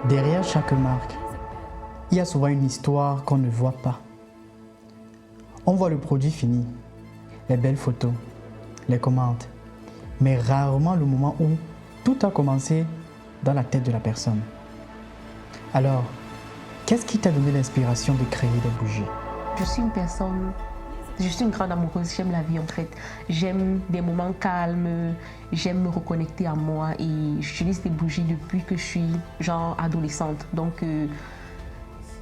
Derrière chaque marque, il y a souvent une histoire qu'on ne voit pas. On voit le produit fini, les belles photos, les commandes, mais rarement le moment où tout a commencé dans la tête de la personne. Alors, qu'est-ce qui t'a donné l'inspiration de créer des bougies? Je suis une grande amoureuse, j'aime la vie en fait. J'aime des moments calmes, j'aime me reconnecter à moi et j'utilise des bougies depuis que je suis adolescente. Donc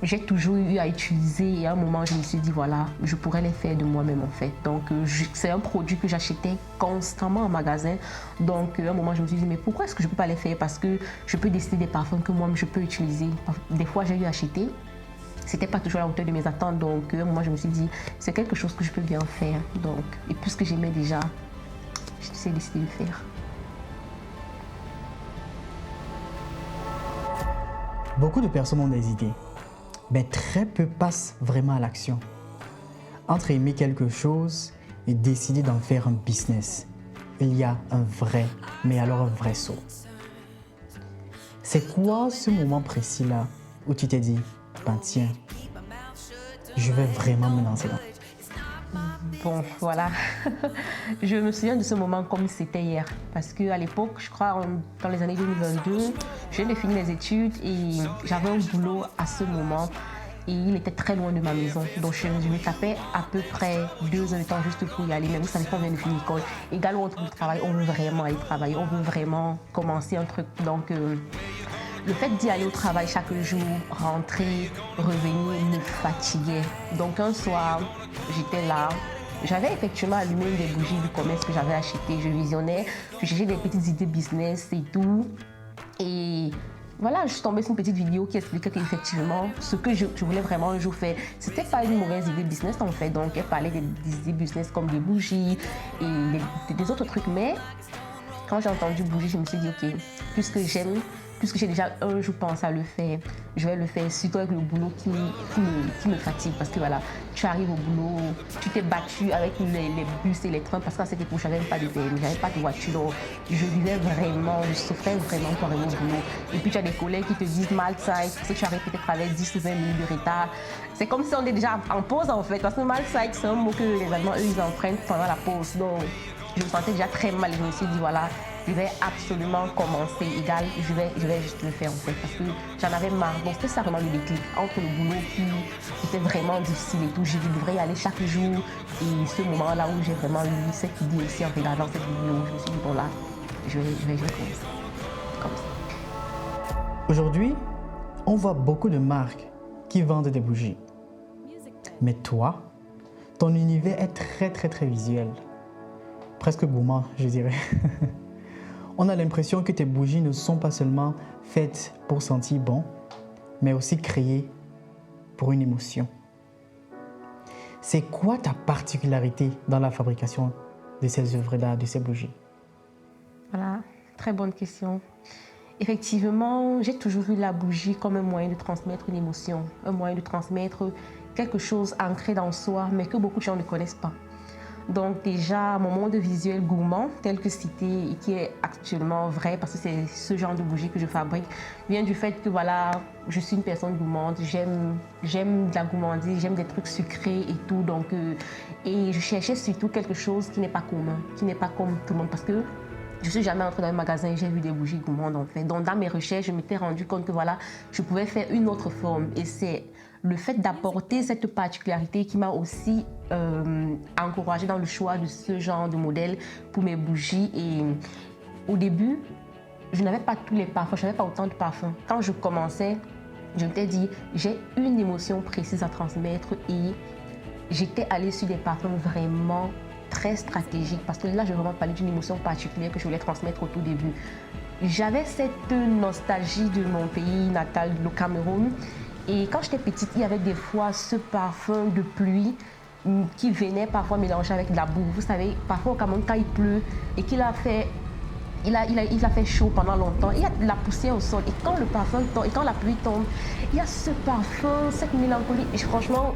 j'ai toujours eu à utiliser et à un moment je me suis dit voilà, je pourrais les faire de moi-même en fait. Donc c'est un produit que j'achetais constamment en magasin. Donc à un moment je me suis dit mais pourquoi est-ce que je ne peux pas les faire? Parce que je peux décider des parfums que moi je peux utiliser. Des fois j'ai eu à acheter. C'était pas toujours à la hauteur de mes attentes, donc moi je me suis dit c'est quelque chose que je peux bien faire. Donc, et puisque j'aimais déjà, j'ai décidé de le faire. Beaucoup de personnes ont des idées, mais très peu passent vraiment à l'action. Entre aimer quelque chose et décider d'en faire un business, il y a un vrai, mais alors un vrai saut. C'est quoi ce moment précis-là où tu t'es dit ben tiens, je vais vraiment me lancer là. Bon, voilà. Je me souviens de ce moment comme si c'était hier. Parce qu'à l'époque, je crois dans les années 2022, je viens de finir les études et j'avais un boulot à ce moment. Et il était très loin de ma maison. Donc je me tapais à peu près 2 heures de temps juste pour y aller. Mais vous savez qu'on vient de finir l'école. Égal où on trouve le travail, on veut vraiment aller travailler. On veut vraiment commencer un truc. Donc le fait d'y aller au travail chaque jour, rentrer, revenir, me fatiguait. Donc un soir, j'étais là. J'avais effectivement allumé une des bougies du commerce que j'avais acheté. Je visionnais, je cherchais des petites idées business et tout. Et voilà, je suis tombée sur une petite vidéo qui expliquait qu'effectivement, ce que je voulais vraiment un jour faire, c'était pas une mauvaise idée business en fait. Donc elle parlait des idées business comme des bougies et des autres trucs. Mais quand j'ai entendu bougie, je me suis dit ok, puisque j'ai déjà un jour pensé à le faire, je vais le faire, surtout avec le boulot qui me fatigue. Parce que voilà, tu arrives au boulot, tu t'es battu avec les bus et les trains, parce qu'à cette époque, je n'avais pas de permis, je n'avais pas de voiture. Donc, je vivais vraiment, je souffrais vraiment pour arriver au boulot. Et puis, tu as des collègues qui te disent mal size, parce que tu arrives peut-être avec 10 ou 20 minutes de retard. C'est comme si on est déjà en pause en fait, parce que mal size, c'est un mot que les Allemands, eux, ils empruntent pendant la pause. Donc, je me sentais déjà très mal. Je me suis dit, voilà, je vais absolument commencer. Égal, je vais juste le faire en fait, parce que j'en avais marre. Donc c'était ça vraiment le déclic entre le boulot qui était vraiment difficile et tout. Je devrais y aller chaque jour. Et ce moment-là où j'ai vraiment eu cette idée aussi en regardant cette vidéo, je me suis dit bon là, je vais commencer comme ça. Aujourd'hui, on voit beaucoup de marques qui vendent des bougies. Mais toi, ton univers est très visuel. Presque gourmand, je dirais. On a l'impression que tes bougies ne sont pas seulement faites pour sentir bon, mais aussi créées pour une émotion. C'est quoi ta particularité dans la fabrication de ces œuvres d'art, de ces bougies? Voilà, très bonne question. Effectivement, j'ai toujours vu la bougie comme un moyen de transmettre une émotion, un moyen de transmettre quelque chose ancré dans soi, mais que beaucoup de gens ne connaissent pas. Donc déjà, mon monde visuel gourmand, tel que cité et qui est actuellement vrai, parce que c'est ce genre de bougie que je fabrique, vient du fait que voilà, je suis une personne gourmande, j'aime de la gourmandise, j'aime des trucs sucrés et tout. Donc, et je cherchais surtout quelque chose qui n'est pas commun, qui n'est pas comme tout le monde, parce que je ne suis jamais entrée dans un magasin et j'ai vu des bougies gourmandes en fait. Donc dans mes recherches, je m'étais rendu compte que voilà, je pouvais faire une autre forme. Et c'est le fait d'apporter cette particularité qui m'a aussi encouragée dans le choix de ce genre de modèle pour mes bougies. Et au début, je n'avais pas tous les parfums, je n'avais pas autant de parfums. Quand je commençais, je m'étais dit, j'ai une émotion précise à transmettre et j'étais allée sur des parfums vraiment très stratégiques parce que là, je vais vraiment parler d'une émotion particulière que je voulais transmettre au tout début. J'avais cette nostalgie de mon pays natal, le Cameroun. Et quand j'étais petite, il y avait des fois ce parfum de pluie qui venait parfois mélanger avec de la boue. Vous savez, parfois au Cameroun, quand il pleut et qu'il a fait il a fait chaud pendant longtemps, il y a de la poussière au sol et quand le parfum tombe et quand la pluie tombe, il y a ce parfum, cette mélancolie. Et franchement,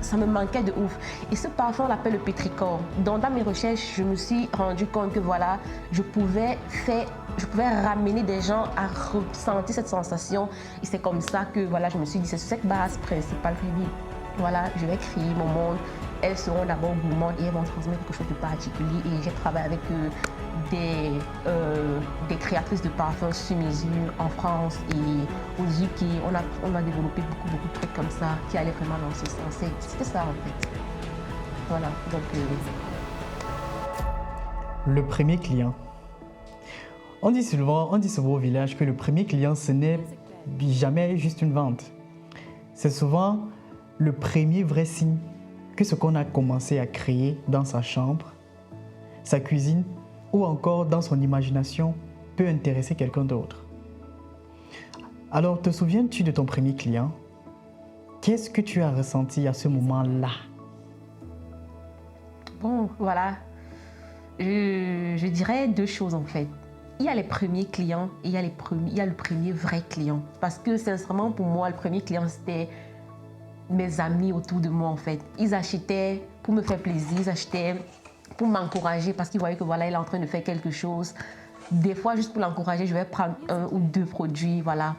ça me manquait de ouf. Et ce parfum, on l'appelle le pétrichor. Donc, dans mes recherches, je me suis rendu compte que voilà, je pouvais ramener des gens à ressentir cette sensation. Et c'est comme ça que voilà, je me suis dit, c'est cette base principale que voilà, je vais créer mon monde. Elles seront d'abord gourmandes et elles vont transmettre quelque chose de particulier. Et j'ai travaillé avec des créatrices de parfums sur mesure en France et aux UK. On a développé beaucoup de trucs comme ça qui allaient vraiment dans ce sens. C'était ça en fait. Voilà, donc... Le premier client. On dit souvent au village que le premier client, ce n'est jamais juste une vente. C'est souvent le premier vrai signe que ce qu'on a commencé à créer dans sa chambre, sa cuisine ou encore dans son imagination peut intéresser quelqu'un d'autre. Alors, te souviens-tu de ton premier client? Qu'est-ce que tu as ressenti à ce moment-là? Bon, voilà. Je dirais deux choses en fait. Il y a les premiers clients et il y a le premier vrai client. Parce que sincèrement, pour moi, le premier client, c'était mes amis autour de moi en fait. Ils achetaient pour me faire plaisir, ils achetaient pour m'encourager parce qu'ils voyaient que voilà, il est en train de faire quelque chose. Des fois, juste pour l'encourager, je vais prendre 1 ou 2 produits, voilà.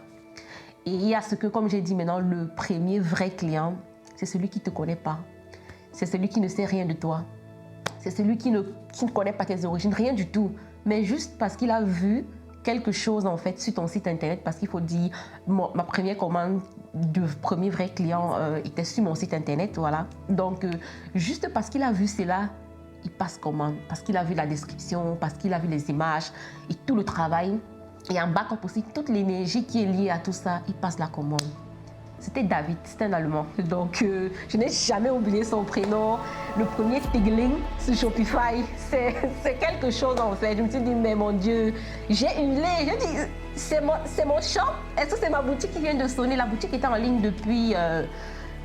Et il y a ce que, comme j'ai dit maintenant, le premier vrai client, c'est celui qui ne te connaît pas. C'est celui qui ne sait rien de toi. C'est celui qui ne connaît pas tes origines, rien du tout. Mais juste parce qu'il a vu quelque chose en fait sur ton site internet, parce qu'il faut dire, ma première commande de premier vrai client était sur mon site internet, voilà. Donc, juste parce qu'il a vu cela, il passe commande, parce qu'il a vu la description, parce qu'il a vu les images et tout le travail. Et en backup aussi, toute l'énergie qui est liée à tout ça, il passe la commande. C'était David, c'était un Allemand. Donc, je n'ai jamais oublié son prénom. Le premier Tigling sur Shopify, c'est quelque chose en fait. Je me suis dit, mais mon Dieu, j'ai hurlé. J'ai dit, c'est mon shop? Est-ce que c'est ma boutique qui vient de sonner? La boutique était en ligne depuis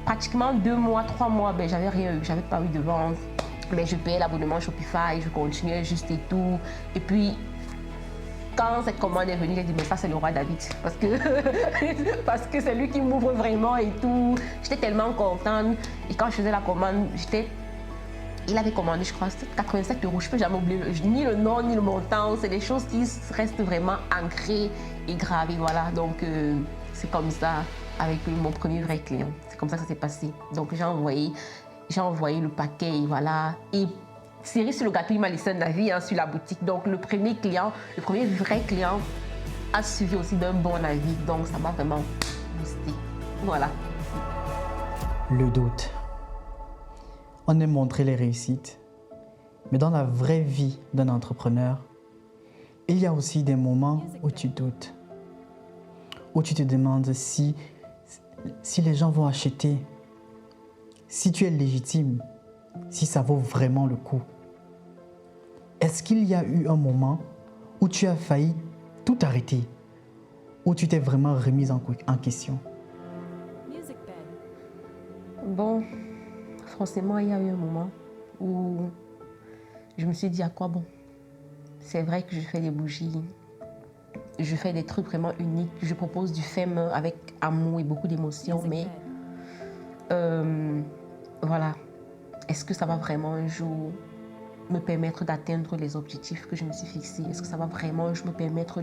pratiquement 2 mois, 3 mois. Ben, j'avais rien eu, j'avais pas eu de vente. Mais je payais l'abonnement Shopify, je continuais juste et tout. Et puis, quand cette commande est venue, j'ai dit, mais ça, c'est le roi David. Parce que c'est lui qui m'ouvre vraiment et tout. J'étais tellement contente. Et quand je faisais la commande, il avait commandé, je crois, 87 €. Je ne peux jamais oublier ni le nom, ni le montant. C'est des choses qui restent vraiment ancrées et gravées. Voilà. Donc, c'est comme ça avec mon premier vrai client. C'est comme ça que ça s'est passé. Donc, j'ai envoyé le paquet, et voilà. Et cerise sur le gâteau, il m'a laissé un avis sur la boutique. Donc, le premier vrai client a suivi aussi d'un bon avis. Donc, ça m'a vraiment boosté. Voilà. Le doute. On aime montrer les réussites. Mais dans la vraie vie d'un entrepreneur, il y a aussi des moments où tu doutes. Où tu te demandes si les gens vont acheter, si tu es légitime, si ça vaut vraiment le coup. Est-ce qu'il y a eu un moment où tu as failli tout arrêter, où tu t'es vraiment remise en question? Bon, forcément, il y a eu un moment où je me suis dit à quoi bon. C'est vrai que je fais des bougies, je fais des trucs vraiment uniques, je propose du fait main avec amour et beaucoup d'émotion, mais voilà. Est-ce que ça va vraiment un jour me permettre d'atteindre les objectifs que je me suis fixés? Est-ce que ça va vraiment un jour me permettre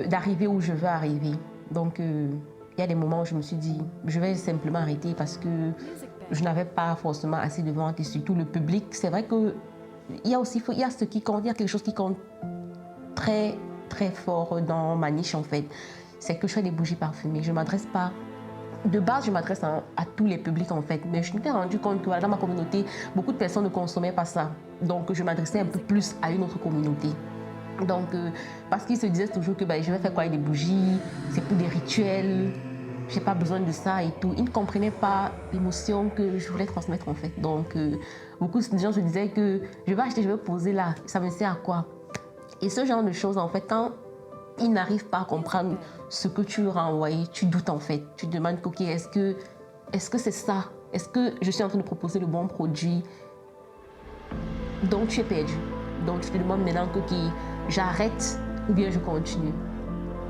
d'arriver où je veux arriver? Donc, il y a des moments où je me suis dit, je vais simplement arrêter parce que je n'avais pas forcément assez de ventes et surtout le public. C'est vrai qu'il y a aussi ce qui compte, il y a quelque chose qui compte très, très fort dans ma niche en fait. C'est que je fais des bougies parfumées. Je m'adresse pas... De base, je m'adresse à tous les publics en fait, mais je m'étais rendu compte que dans ma communauté, beaucoup de personnes ne consommaient pas ça. Donc, je m'adressais un peu plus à une autre communauté. Donc, parce qu'ils se disaient toujours que je vais faire quoi avec des bougies, c'est pour des rituels, j'ai pas besoin de ça et tout. Ils ne comprenaient pas l'émotion que je voulais transmettre en fait. Donc, beaucoup de gens se disaient que je vais acheter, je vais poser là, ça me sert à quoi? Et ce genre de choses en fait, quand ils n'arrivent pas à comprendre ce que tu leur as envoyé, tu doutes en fait. Tu te demandes, ok, est-ce que c'est ça? Est-ce que je suis en train de proposer le bon produit? Donc tu es perdu. Donc tu te demandes maintenant que ok, j'arrête ou bien je continue.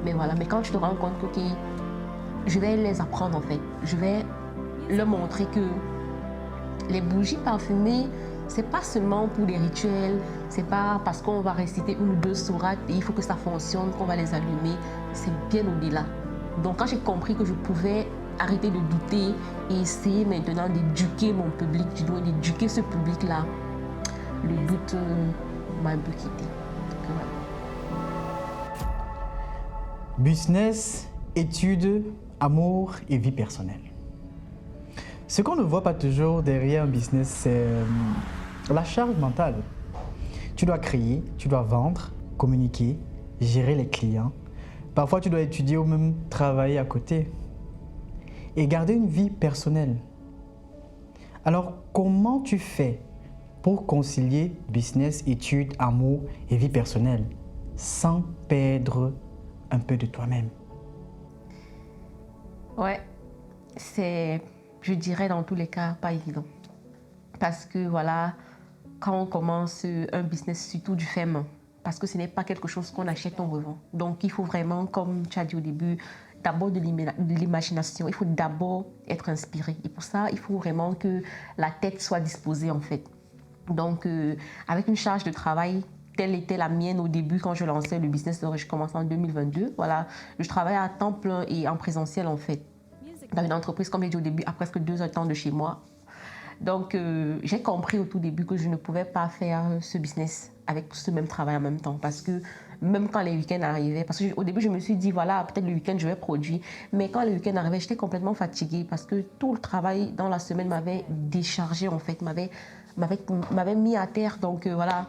Mais voilà, mais quand tu te rends compte que ok, je vais les apprendre en fait. Je vais leur montrer que les bougies parfumées, c'est pas seulement pour des rituels, c'est pas parce qu'on va réciter une ou deux sourates et il faut que ça fonctionne qu'on va les allumer, c'est bien au-delà. Donc quand j'ai compris que je pouvais arrêter de douter et essayer maintenant d'éduquer mon public, je dois d'éduquer ce public-là, le doute m'a un peu quitté. Business, études, amour et vie personnelle. Ce qu'on ne voit pas toujours derrière un business, c'est la charge mentale. Tu dois créer, tu dois vendre, communiquer, gérer les clients. Parfois, tu dois étudier ou même travailler à côté. Et garder une vie personnelle. Alors, comment tu fais pour concilier business, études, amour et vie personnelle sans perdre un peu de toi-même? Ouais, c'est, je dirais dans tous les cas, pas évident. Parce que voilà, quand on commence un business, surtout du fait main, parce que ce n'est pas quelque chose qu'on achète, on revend. Donc il faut vraiment, comme tu as dit au début, d'abord de l'imagination. Il faut d'abord être inspiré. Et pour ça, il faut vraiment que la tête soit disposée en fait. Donc avec une charge de travail telle était la mienne au début quand je lançais le business, je commençais en 2022. Voilà, je travaillais à temps plein et en présentiel en fait. Dans une entreprise, comme j'ai dit au début, à presque 2 heures de temps de chez moi. Donc, j'ai compris au tout début que je ne pouvais pas faire ce business avec ce même travail en même temps. Parce que même quand les week-ends arrivaient, parce qu'au début, je me suis dit, voilà, peut-être le week-end, je vais produire. Mais quand les week-ends arrivaient, j'étais complètement fatiguée parce que tout le travail dans la semaine m'avait déchargée, en fait, m'avait mis à terre. Donc, voilà.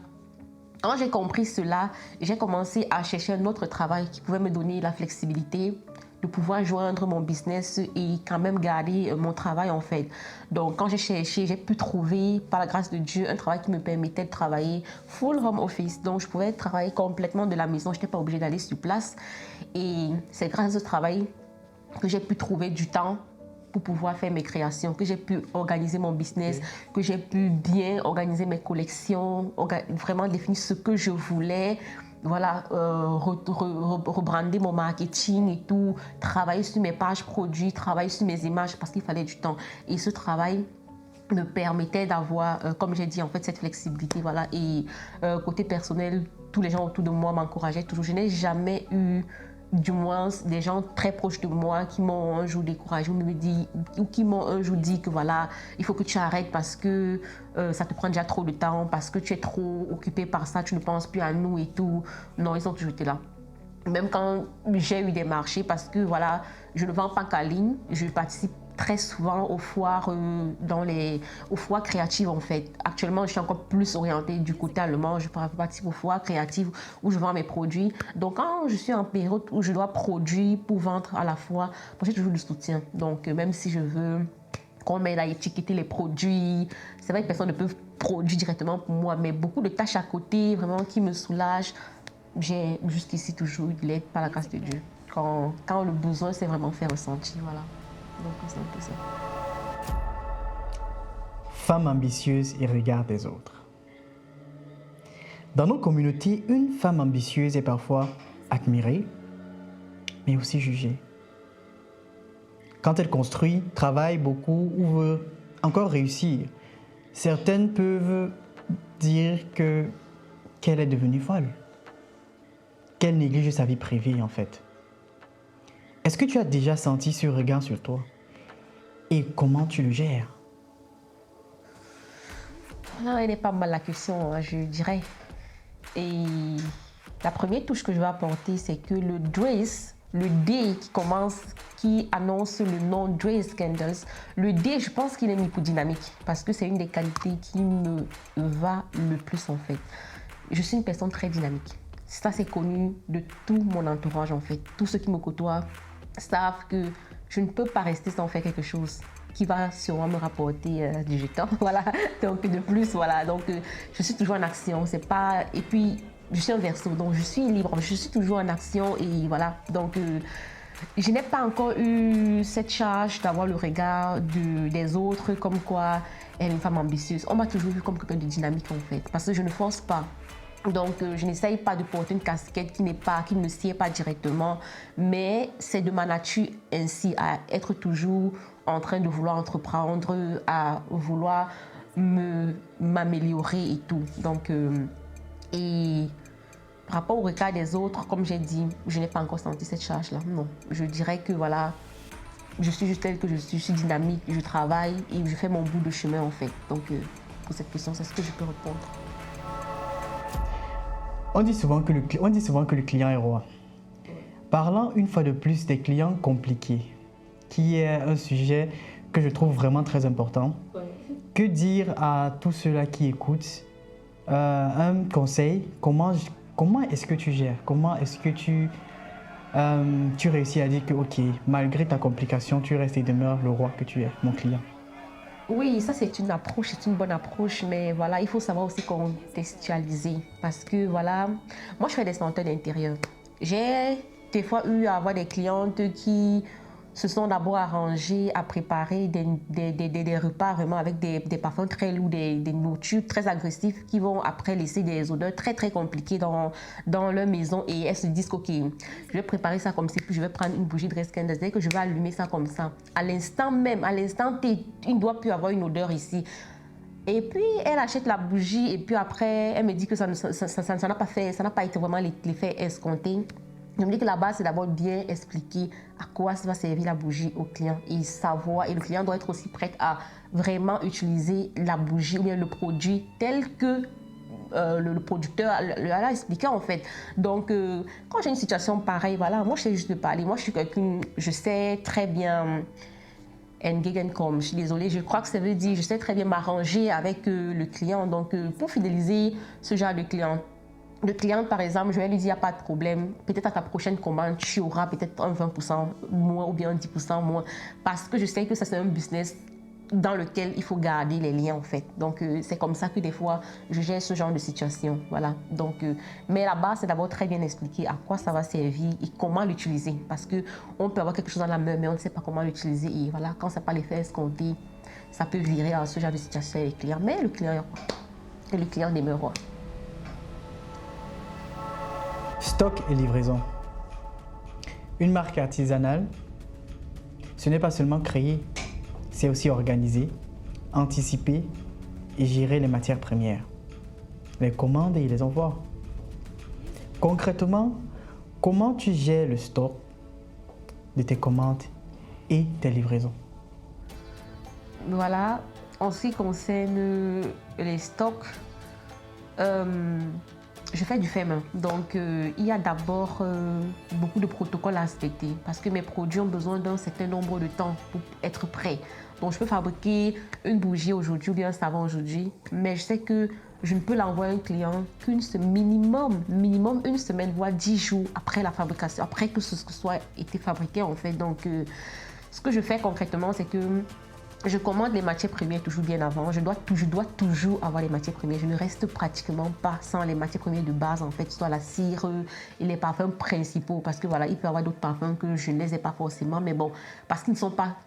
Quand j'ai compris cela, j'ai commencé à chercher un autre travail qui pouvait me donner la flexibilité de pouvoir joindre mon business et quand même garder mon travail en fait. Donc quand j'ai cherché, j'ai pu trouver par la grâce de Dieu un travail qui me permettait de travailler full home office. Donc je pouvais travailler complètement de la maison, je n'étais pas obligée d'aller sur place. Et c'est grâce à ce travail que j'ai pu trouver du temps pour pouvoir faire mes créations, que j'ai pu organiser mon business, que j'ai pu bien organiser mes collections, vraiment définir ce que je voulais, voilà, rebrander mon marketing et tout, travailler sur mes pages produits, travailler sur mes images parce qu'il fallait du temps. Et ce travail me permettait d'avoir, comme j'ai dit, en fait, cette flexibilité, voilà. Et côté personnel, tous les gens autour de moi m'encourageaient toujours. Je n'ai jamais eu, du moins, des gens très proches de moi qui m'ont un jour découragé ou qui m'ont un jour dit que voilà, il faut que tu arrêtes parce que ça te prend déjà trop de temps, parce que tu es trop occupé par ça, tu ne penses plus à nous et tout. Non, ils ont toujours été là. Même quand j'ai eu des marchés, parce que voilà, je ne vends pas qu'en ligne, je participe très souvent aux foires, aux foires créatives en fait. Actuellement, je suis encore plus orientée du côté allemand. Je participe aux foires créatives où je vends mes produits. Donc, quand je suis en période où je dois produire pour vendre à la fois, j'ai toujours du soutien. Donc, même si je veux qu'on m'aide à étiqueter les produits, c'est vrai que personne ne peut produire directement pour moi, mais beaucoup de tâches à côté, vraiment qui me soulagent. J'ai jusqu'ici toujours eu de l'aide par la grâce de Dieu. Quand le besoin s'est vraiment fait ressentir, voilà. Donc c'est un peu ça. Femme ambitieuse et regard des autres. Dans nos communautés, une femme ambitieuse est parfois admirée, mais aussi jugée. Quand elle construit, travaille beaucoup ou veut encore réussir, certaines peuvent dire qu'elle est devenue folle, qu'elle néglige sa vie privée en fait. Est-ce que tu as déjà senti ce regard sur toi? Et comment tu le gères? Elle n'est pas mal la question, je dirais. Et la première touche que je vais apporter, c'est que le dress, le D qui annonce le nom Dress Candles, le D, je pense qu'il est hypodynamique parce que c'est une des qualités qui me va le plus en fait. Je suis une personne très dynamique. Ça, c'est connu de tout mon entourage en fait. Tous ceux qui me côtoient savent que je ne peux pas rester sans faire quelque chose qui va sûrement me rapporter du jeton. Voilà. Donc de plus, voilà. Donc je suis toujours en action. C'est pas. Et puis je suis un Verseau, donc je suis libre. Je suis toujours en action et voilà. Donc je n'ai pas encore eu cette charge d'avoir le regard des autres comme quoi elle est une femme ambitieuse. On m'a toujours vu comme quelqu'un de dynamique en fait, parce que je ne force pas. Donc, je n'essaye pas de porter une casquette qui ne me sied pas directement, mais c'est de ma nature ainsi, à être toujours en train de vouloir entreprendre, à vouloir m'améliorer et tout. Donc, et par rapport au regard des autres, comme j'ai dit, je n'ai pas encore senti cette charge-là. Non, je dirais que voilà, je suis juste telle que je suis dynamique, je travaille et je fais mon bout de chemin en fait. Donc, pour cette question, c'est ce que je peux répondre. On dit souvent que le client est roi. Parlant une fois de plus des clients compliqués, qui est un sujet que je trouve vraiment très important. Que dire à tous ceux-là qui écoutent un conseil, comment est-ce que tu gères? Comment est-ce que tu réussis à dire que ok, malgré ta complication, tu restes et demeures le roi que tu es, mon client? Oui, ça c'est une approche, c'est une bonne approche, mais voilà, il faut savoir aussi contextualiser parce que voilà, moi je fais des senteurs d'intérieur. J'ai des fois eu à avoir des clientes qui se sont d'abord arrangées à préparer des repas vraiment avec des parfums très lourds, des nourritures très agressives qui vont après laisser des odeurs très très compliquées dans leur maison et elles se disent ok, je vais préparer ça comme ça, puis je vais prendre une bougie de rescandescent, c'est-à-dire que je vais allumer ça comme ça. À l'instant même, à l'instant T, il ne doit plus avoir une odeur ici. Et puis elle achète la bougie et puis après elle me dit que ça n'a pas été vraiment l'effet escompté. Je me dis que la base, c'est d'abord bien expliquer à quoi va servir la bougie au client et savoir. Et le client doit être aussi prêt à vraiment utiliser la bougie ou bien le produit tel que le producteur l'a expliqué en fait. Donc, quand j'ai une situation pareille, voilà, moi je sais juste de parler. Moi je suis quelqu'un, je sais très bien entgegenkommen. Je suis désolée, je crois que ça veut dire je sais très bien m'arranger avec le client. Donc, pour fidéliser ce genre de client. Le client, par exemple, je vais lui dire, il n'y a pas de problème. Peut-être à ta prochaine commande, tu auras peut-être un 20% moins ou bien un 10% moins. Parce que je sais que ça, c'est un business dans lequel il faut garder les liens, en fait. Donc, c'est comme ça que des fois, je gère ce genre de situation. Voilà. Donc, mais là-bas, c'est d'abord très bien expliquer à quoi ça va servir et comment l'utiliser. Parce qu'on peut avoir quelque chose dans la main, mais on ne sait pas comment l'utiliser. Et voilà, quand ça n'a pas l'effet escompté, ça peut virer à ce genre de situation avec les clients. Mais le client est roi. Et le client demeure roi. Stock et livraison. Une marque artisanale, ce n'est pas seulement créer, c'est aussi organiser, anticiper et gérer les matières premières, les commandes et les envois. Concrètement, comment tu gères le stock de tes commandes et tes livraisons? Voilà, en ce qui concerne les stocks, je fais du fait main. Donc, il y a d'abord beaucoup de protocoles à respecter parce que mes produits ont besoin d'un certain nombre de temps pour être prêts. Donc, je peux fabriquer une bougie aujourd'hui ou bien un savon aujourd'hui, mais je sais que je ne peux l'envoyer à un client minimum une semaine, voire 10 jours après la fabrication, après que ce soit été fabriqué en fait. Donc, ce que je fais concrètement, c'est que je commande les matières premières toujours bien avant. Je dois toujours avoir les matières premières. Je ne reste pratiquement pas sans les matières premières de base, en fait, soit la cire et les parfums principaux. Parce que voilà, il peut y avoir d'autres parfums que je ne les ai pas forcément. Mais bon, parce qu'ils ne sont pas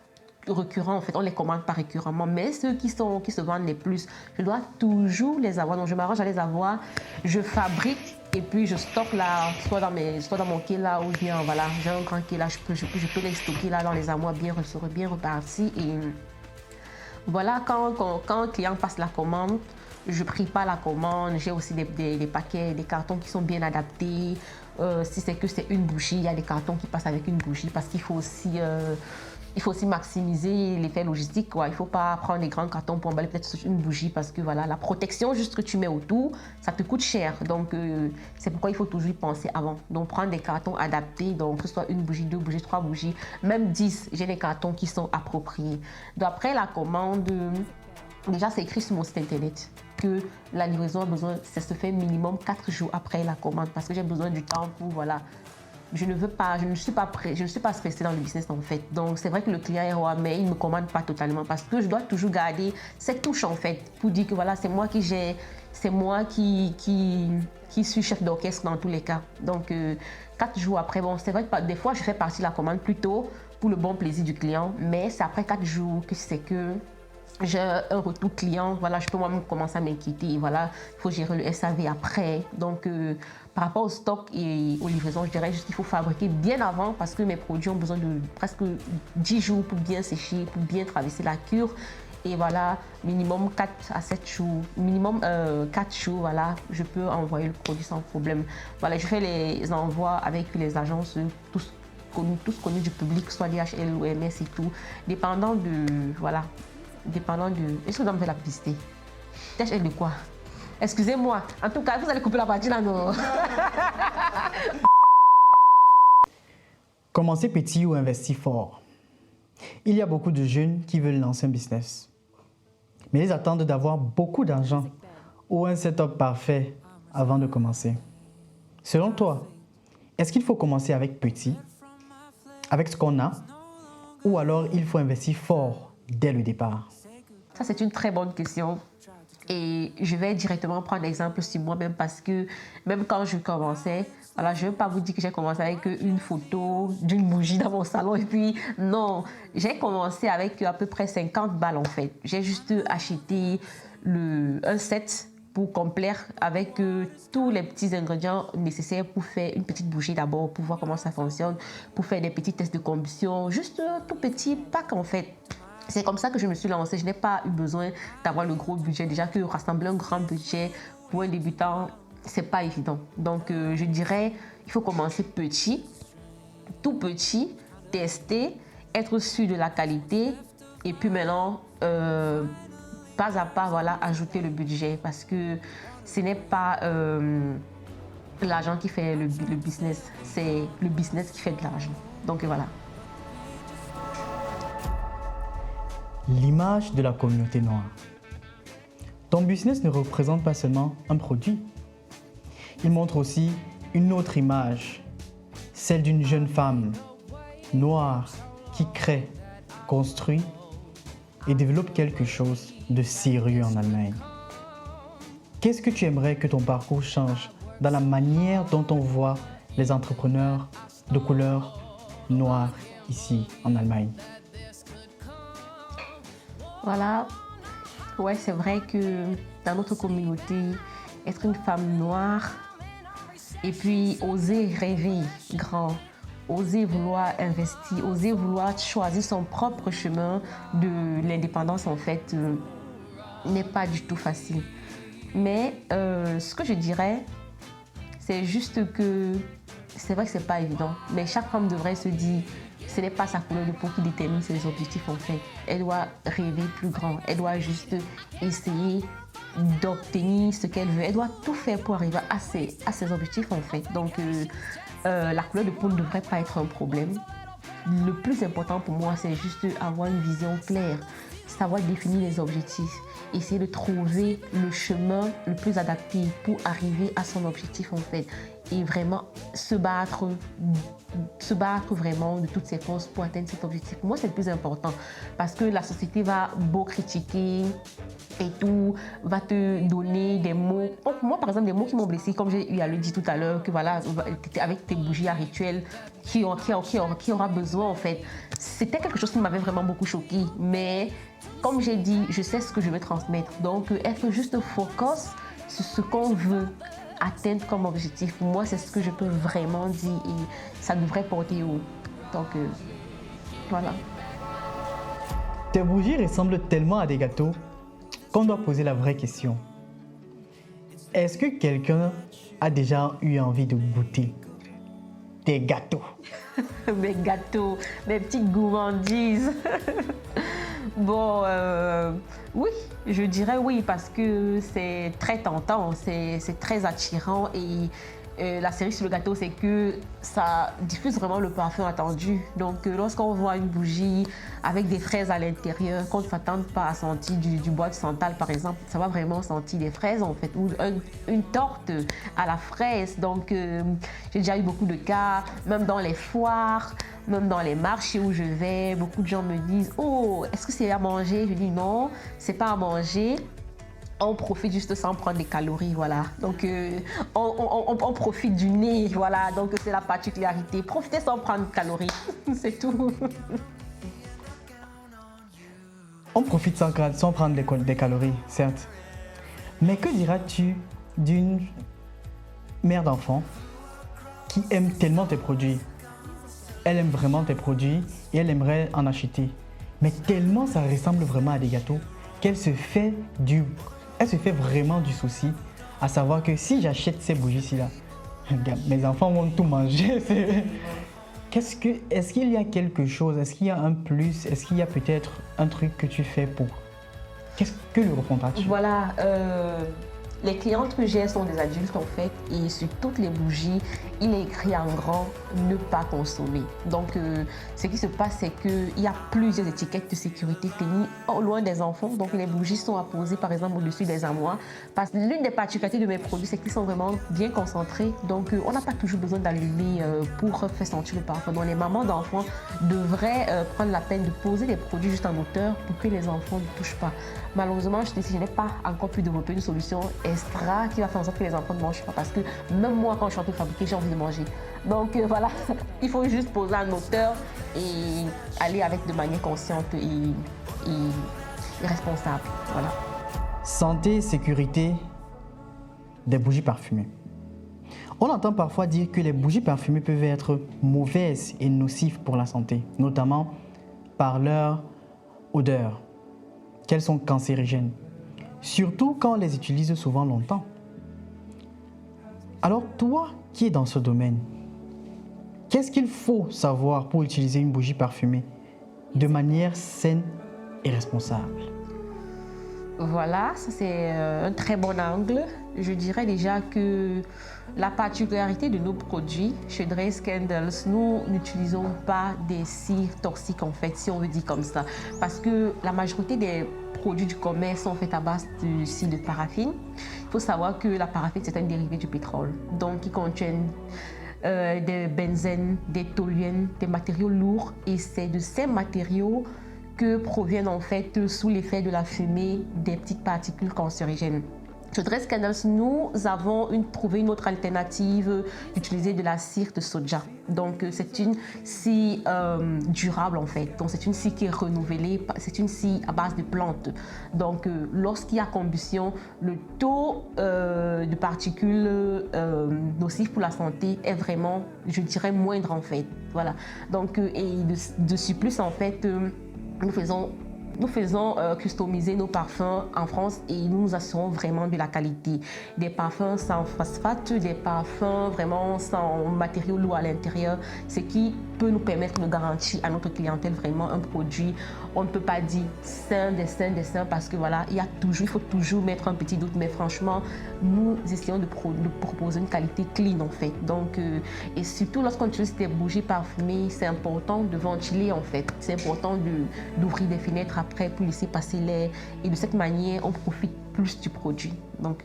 récurrents, en fait, on ne les commande pas récurremment. Mais ceux qui se vendent les plus, je dois toujours les avoir. Donc, je m'arrange à les avoir. Je fabrique et puis je stocke là, soit dans mon quai là, ou bien voilà, j'ai un grand quai là, je peux les stocker là dans les armoires bien repartis. Et voilà, quand un client passe la commande, je prépare la commande. J'ai aussi des paquets, des cartons qui sont bien adaptés. Si c'est que c'est une bougie, il y a des cartons qui passent avec une bougie parce qu'il faut aussi maximiser l'effet logistique, quoi. Il ne faut pas prendre des grands cartons pour emballer peut-être une bougie parce que voilà, la protection juste que tu mets autour, ça te coûte cher. Donc, c'est pourquoi il faut toujours y penser avant. Donc, prendre des cartons adaptés, donc que ce soit une bougie, 2 bougies, 3 bougies, même 10, j'ai des cartons qui sont appropriés. Donc, après la commande, déjà, c'est écrit sur mon site internet que la livraison a besoin, ça se fait minimum 4 jours après la commande parce que j'ai besoin du temps pour, voilà. Je ne suis pas stressée dans le business en fait. Donc c'est vrai que le client est roi, mais il ne me commande pas totalement parce que je dois toujours garder cette touche en fait pour dire que voilà, c'est moi qui gère, c'est moi qui suis chef d'orchestre dans tous les cas. Donc 4 jours après, bon, c'est vrai que des fois je fais partie de la commande plus tôt pour le bon plaisir du client, mais c'est après 4 jours que c'est que j'ai un retour client, voilà, je peux moi-même commencer à m'inquiéter. Voilà, il faut gérer le SAV après. Donc, par rapport au stock et aux livraisons, je dirais juste qu'il faut fabriquer bien avant parce que mes produits ont besoin de presque 10 jours pour bien sécher, pour bien traverser la cure. Et voilà, minimum 4 à 7 jours, minimum 4 jours, voilà, je peux envoyer le produit sans problème. Voilà, je fais les envois avec les agences, tous connus du public, soit DHL ou MS et tout, dépendant de, voilà, dépendant de... Est-ce que vous avez fait la publicité? DHL de quoi? Excusez-moi, en tout cas, vous allez couper la partie là, non? Commencer petit ou investir fort. Il y a beaucoup de jeunes qui veulent lancer un business, mais ils attendent d'avoir beaucoup d'argent ou un setup parfait avant de commencer. Selon toi, est-ce qu'il faut commencer avec petit, avec ce qu'on a, ou alors il faut investir fort dès le départ? Ça, c'est une très bonne question. Et je vais directement prendre l'exemple sur moi-même parce que même quand je commençais, voilà, je ne vais pas vous dire que j'ai commencé avec une photo d'une bougie dans mon salon. Et puis, non, j'ai commencé avec à peu près 50 balles en fait. J'ai juste acheté un set pour complaire avec tous les petits ingrédients nécessaires pour faire une petite bougie d'abord, pour voir comment ça fonctionne, pour faire des petits tests de combustion. Juste un tout petit pack en fait. C'est comme ça que je me suis lancée. Je n'ai pas eu besoin d'avoir le gros budget. Déjà que rassembler un grand budget pour un débutant, c'est pas évident. Donc, je dirais, il faut commencer petit, tout petit, tester, être sûr de la qualité et puis maintenant, pas à pas, voilà, ajouter le budget parce que ce n'est pas l'argent qui fait le business, c'est le business qui fait de l'argent. Donc, voilà. L'image de la communauté noire. Ton business ne représente pas seulement un produit. Il montre aussi une autre image, celle d'une jeune femme noire qui crée, construit et développe quelque chose de sérieux en Allemagne. Qu'est-ce que tu aimerais que ton parcours change dans la manière dont on voit les entrepreneurs de couleur noire ici en Allemagne? Voilà, ouais, c'est vrai que dans notre communauté, être une femme noire et puis oser rêver grand, oser vouloir investir, oser vouloir choisir son propre chemin de l'indépendance en fait, n'est pas du tout facile. Mais ce que je dirais, c'est juste que c'est vrai que c'est pas évident, mais chaque femme devrait se dire ce n'est pas sa couleur de peau qui détermine ses objectifs en fait. Elle doit rêver plus grand. Elle doit juste essayer d'obtenir ce qu'elle veut. Elle doit tout faire pour arriver à ses objectifs en fait. Donc la couleur de peau ne devrait pas être un problème. Le plus important pour moi, c'est juste avoir une vision claire, savoir définir les objectifs, essayer de trouver le chemin le plus adapté pour arriver à son objectif en fait. Et vraiment se battre vraiment de toutes ses forces pour atteindre cet objectif. Pour moi, c'est le plus important parce que la société va beau critiquer et tout, va te donner des mots. Moi, par exemple, des mots qui m'ont blessée, comme j'ai eu à le dire tout à l'heure, que voilà, avec tes bougies à rituel, qui aura besoin en fait. C'était quelque chose qui m'avait vraiment beaucoup choquée. Mais comme j'ai dit, je sais ce que je veux transmettre. Donc, être juste focus sur ce qu'on veut atteindre comme objectif, pour moi, c'est ce que je peux vraiment dire et ça devrait porter haut. Donc, voilà. Tes bougies ressemblent tellement à des gâteaux qu'on doit poser la vraie question. Est-ce que quelqu'un a déjà eu envie de goûter tes gâteaux? Mes gâteaux, mes petites gourmandises. Bon, oui, je dirais oui parce que c'est très tentant, c'est très attirant et la cerise sur le gâteau, c'est que ça diffuse vraiment le parfum attendu. Donc, lorsqu'on voit une bougie avec des fraises à l'intérieur, qu'on ne s'attende pas à sentir du bois de santal, par exemple, ça va vraiment sentir des fraises, en fait, ou une torte à la fraise. Donc, j'ai déjà eu beaucoup de cas, même dans les foires, même dans les marchés où je vais, beaucoup de gens me disent « Oh, est-ce que c'est à manger ?» Je dis « Non, c'est pas à manger. » On profite juste sans prendre des calories, voilà. Donc, on profite du nez, voilà. Donc, c'est la particularité. Profitez sans prendre de calories, c'est tout. On profite sans prendre des calories, certes. Mais que diras-tu d'une mère d'enfant qui aime tellement tes produits? Elle aime vraiment tes produits et elle aimerait en acheter. Mais tellement ça ressemble vraiment à des gâteaux qu'elle se fait vraiment du souci à savoir que si j'achète ces bougies-ci-là, mes enfants vont tout manger. Est-ce qu'il y a quelque chose, est-ce qu'il y a un plus, est-ce qu'il y a peut-être un truc que tu fais pour? Qu'est-ce que lui répondras-tu? Voilà, les clientes que j'ai sont des adultes en fait, et sur toutes les bougies, il est écrit en grand « ne pas consommer ». Donc, ce qui se passe, c'est qu'il y a plusieurs étiquettes de sécurité tenues au loin des enfants. Donc, les bougies sont apposées par exemple au-dessus des armoires. Parce que l'une des particularités de mes produits, c'est qu'ils sont vraiment bien concentrés. Donc, on n'a pas toujours besoin d'allumer pour faire sentir le parfum. Donc, les mamans d'enfants devraient prendre la peine de poser les produits juste en hauteur pour que les enfants ne touchent pas. Malheureusement, je n'ai pas encore pu développer une solution extra qui va faire en sorte que les enfants ne mangent pas. Parce que même moi, quand je suis en train de fabriquer, j'ai envie de manger. Donc voilà, il faut juste poser en hauteur et aller avec de manière consciente et responsable. Voilà. Santé et sécurité des bougies parfumées. On entend parfois dire que les bougies parfumées peuvent être mauvaises et nocives pour la santé, notamment par leur odeur, qu'elles sont cancérigènes, surtout quand on les utilise souvent longtemps. Alors toi qui es dans ce domaine, qu'est-ce qu'il faut savoir pour utiliser une bougie parfumée de manière saine et responsable? Voilà, ça c'est un très bon angle. Je dirais déjà que la particularité de nos produits chez Dress Candles, nous n'utilisons pas des cires toxiques en fait, si on veut dire comme ça. Parce que la majorité des produits du commerce sont faits à base de cire de paraffine. Il faut savoir que la paraffine c'est un dérivé du pétrole, donc qui contiennent des benzènes, des toluènes, des matériaux lourds, et c'est de ces matériaux que proviennent en fait sous l'effet de la fumée des petites particules cancérigènes. Chez Dress Candles, nous avons trouvé une autre alternative d'utiliser de la cire de soja. Donc c'est une scie durable en fait. Donc c'est une scie qui est renouvelée, c'est une scie à base de plantes. Donc lorsqu'il y a combustion, le taux de particules nocives pour la santé est vraiment, je dirais, moindre en fait. Voilà. Donc et de surplus en fait, nous faisons customiser nos parfums en France et nous nous assurons vraiment de la qualité. Des parfums sans phosphate, des parfums vraiment sans matériaux lourds à l'intérieur, ce qui peut nous permettre de garantir à notre clientèle vraiment un produit, on ne peut pas dire sain, des sains, parce que voilà, il faut toujours mettre un petit doute, mais franchement, nous essayons de proposer une qualité clean en fait. Donc, et surtout lorsqu'on utilise des bougies parfumées, c'est important de ventiler en fait. C'est important d'ouvrir des fenêtres après pour laisser passer l'air, et de cette manière, on profite plus du produit. Donc,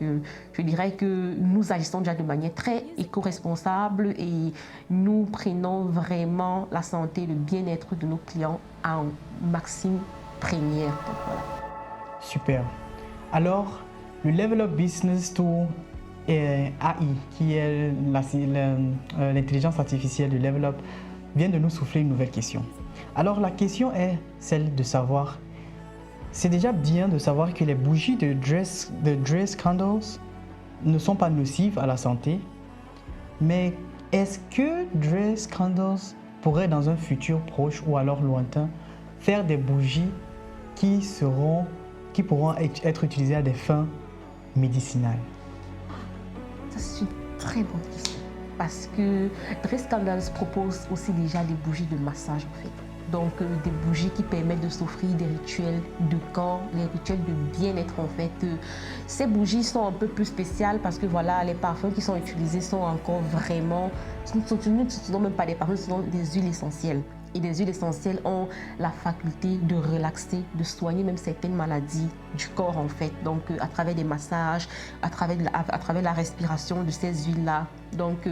je dirais que nous agissons déjà de manière très éco-responsable et nous prenons vraiment la santé et le bien-être de nos clients en maxime première. Donc, voilà. Super. Alors, le Level Up Business Tool AI, qui est l'intelligence artificielle de Level Up, vient de nous souffler une nouvelle question. Alors, la question est celle de savoir, c'est déjà bien de savoir que les bougies de Dress Candles ne sont pas nocives à la santé, mais est-ce que Dress Candles pourrait dans un futur proche ou alors lointain faire des bougies qui pourront être utilisées à des fins médicinales? Ça, c'est une très bonne question. Parce que Dress Candles propose aussi déjà des bougies de massage en fait. Donc des bougies qui permettent de s'offrir des rituels de corps, les rituels de bien-être en fait. Ces bougies sont un peu plus spéciales parce que voilà, les parfums qui sont utilisés sont encore vraiment, ce ne sont même pas des parfums, ce sont des huiles essentielles. Et les huiles essentielles ont la faculté de relaxer, de soigner même certaines maladies du corps en fait. Donc à travers des massages, à travers la respiration de ces huiles-là. Donc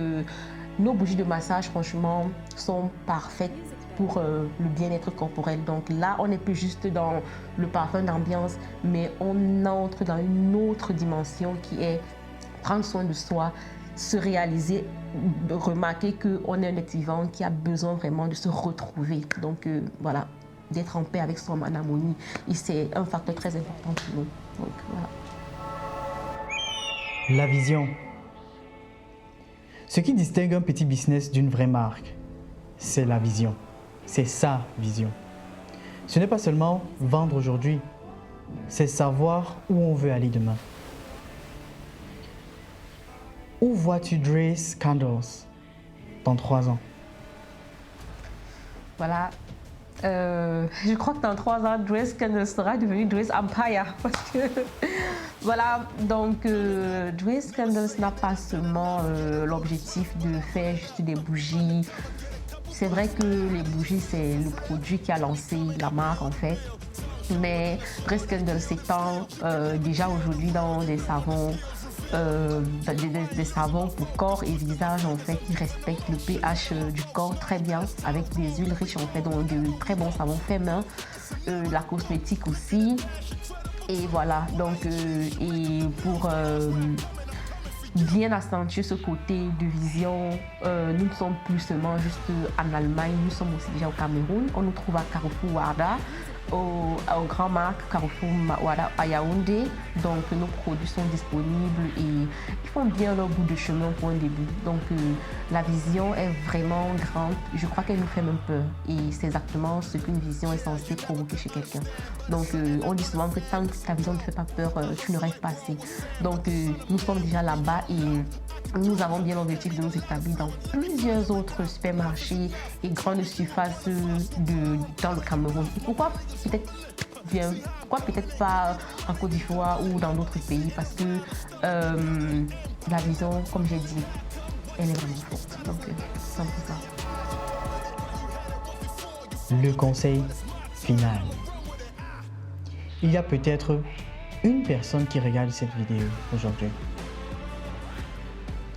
nos bougies de massage franchement sont parfaites pour le bien-être corporel. Donc là, on n'est plus juste dans le parfum d'ambiance, mais on entre dans une autre dimension qui est prendre soin de soi, se réaliser, remarquer qu'on est un être vivant qui a besoin vraiment de se retrouver. Donc voilà, d'être en paix avec soi, en harmonie. Et c'est un facteur très important pour nous. Donc, voilà. La vision. Ce qui distingue un petit business d'une vraie marque, c'est la vision. C'est sa vision. Ce n'est pas seulement vendre aujourd'hui, c'est savoir où on veut aller demain. Où vois-tu Dre's Candles dans 3 ans? Voilà. Je crois que dans 3 ans, Dre's Candles sera devenu Dre's Empire. Parce que, voilà, donc Dre's Candles n'a pas seulement l'objectif de faire juste des bougies. C'est vrai que les bougies, c'est le produit qui a lancé la marque en fait. Mais Dre's Candles s'étend déjà aujourd'hui dans des savons. Des savons pour corps et visage en fait qui respectent le pH du corps très bien avec des huiles riches en fait, donc de très bons savons faits main, la cosmétique aussi et voilà donc et pour bien accentuer ce côté de vision, nous ne sommes plus seulement juste en Allemagne, nous sommes aussi déjà au Cameroun, on nous trouve à Carrefour Warda, au grand marque Carrefour Wada à Yaoundé. Donc nos produits sont disponibles et ils font bien leur bout de chemin pour un début. Donc la vision est vraiment grande. Je crois qu'elle nous fait même peur. Et c'est exactement ce qu'une vision est censée provoquer chez quelqu'un. Donc on dit souvent que tant que ta vision ne te fait pas peur, tu ne rêves pas assez. Donc nous sommes déjà là-bas et nous avons bien l'objectif de nous établir dans plusieurs autres supermarchés et grandes surfaces dans le Cameroun. Et pourquoi peut-être pas en Côte d'Ivoire ou dans d'autres pays? Parce que la vision, comme j'ai dit, elle est vraiment forte. Donc, c'est un peu ça. Le conseil final. Il y a peut-être une personne qui regarde cette vidéo aujourd'hui,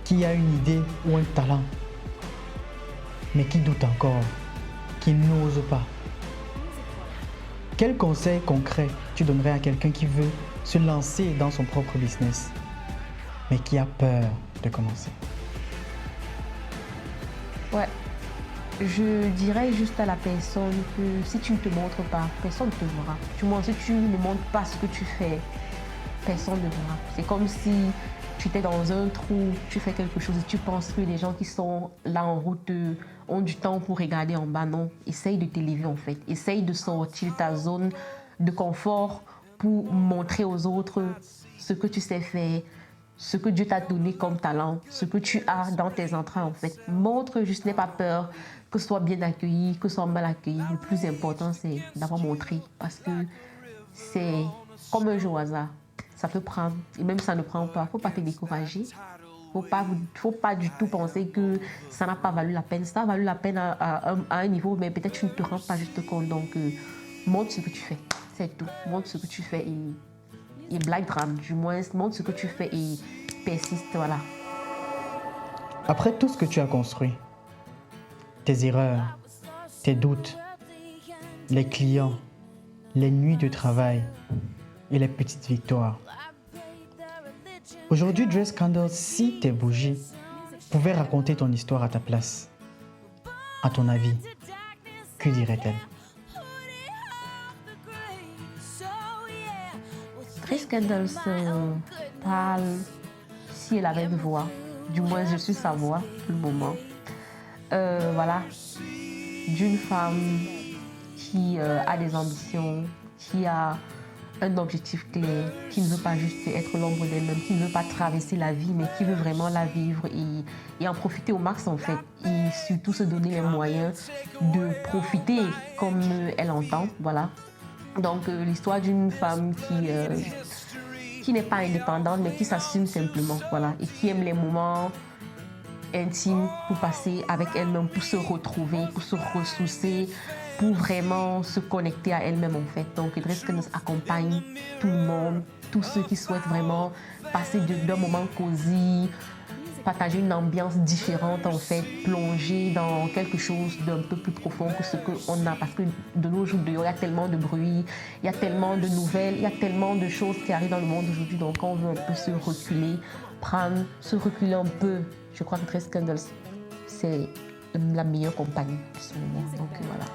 qui a une idée ou un talent, mais qui doute encore, qui n'ose pas. Quel conseil concret tu donnerais à quelqu'un qui veut se lancer dans son propre business, mais qui a peur de commencer? Ouais, je dirais juste à la personne que si tu ne te montres pas, personne ne te verra. Si tu ne montres pas ce que tu fais, personne ne verra. C'est comme si tu étais dans un trou, tu fais quelque chose et tu penses que les gens qui sont là en route ont du temps pour regarder en bas. Non, essaye de t'élever en fait. Essaye de sortir de ta zone de confort pour montrer aux autres ce que tu sais faire, ce que Dieu t'a donné comme talent, ce que tu as dans tes entrailles en fait. Montre juste, n'aie pas peur que ce soit bien accueilli, que ce soit mal accueilli. Le plus important, c'est d'avoir montré parce que c'est comme un jeu au hasard. Ça peut prendre, et même ça ne prend pas, il ne faut pas te décourager. Il ne faut pas du tout penser que ça n'a pas valu la peine. Ça a valu la peine à un niveau, mais peut-être tu ne te rends pas juste compte. Donc, montre ce que tu fais, c'est tout. Montre ce que tu fais et blague drame, du moins, montre ce que tu fais et persiste, voilà. Après tout ce que tu as construit, tes erreurs, tes doutes, les clients, les nuits de travail et les petites victoires. Aujourd'hui, Dre's Candles, si tes bougies pouvaient raconter ton histoire à ta place, à ton avis, que dirait-elle? Dre's Candles parle, si elle avait une voix, du moins je suis sa voix pour le moment. Voilà, d'une femme qui a des ambitions, qui a un objectif clair, qui ne veut pas juste être l'ombre d'elle-même, qui ne veut pas traverser la vie, mais qui veut vraiment la vivre et en profiter au max en fait. Et surtout se donner les moyens de profiter comme elle entend, voilà. Donc l'histoire d'une femme qui n'est pas indépendante, mais qui s'assume simplement, voilà, et qui aime les moments intimes pour passer avec elle-même, pour se retrouver, pour se ressourcer, pour vraiment se connecter à elle-même en fait. Donc Dre's Candles accompagne tout le monde, tous ceux qui souhaitent vraiment passer d'un moment cosy, partager une ambiance différente en fait, plonger dans quelque chose d'un peu plus profond que ce qu'on a, parce que de nos jours dehors, il y a tellement de bruit, il y a tellement de nouvelles, il y a tellement de choses qui arrivent dans le monde aujourd'hui, donc on veut un peu se reculer, se reculer un peu. Je crois que Dre's Candles, c'est la meilleure compagnie en ce moment, donc voilà.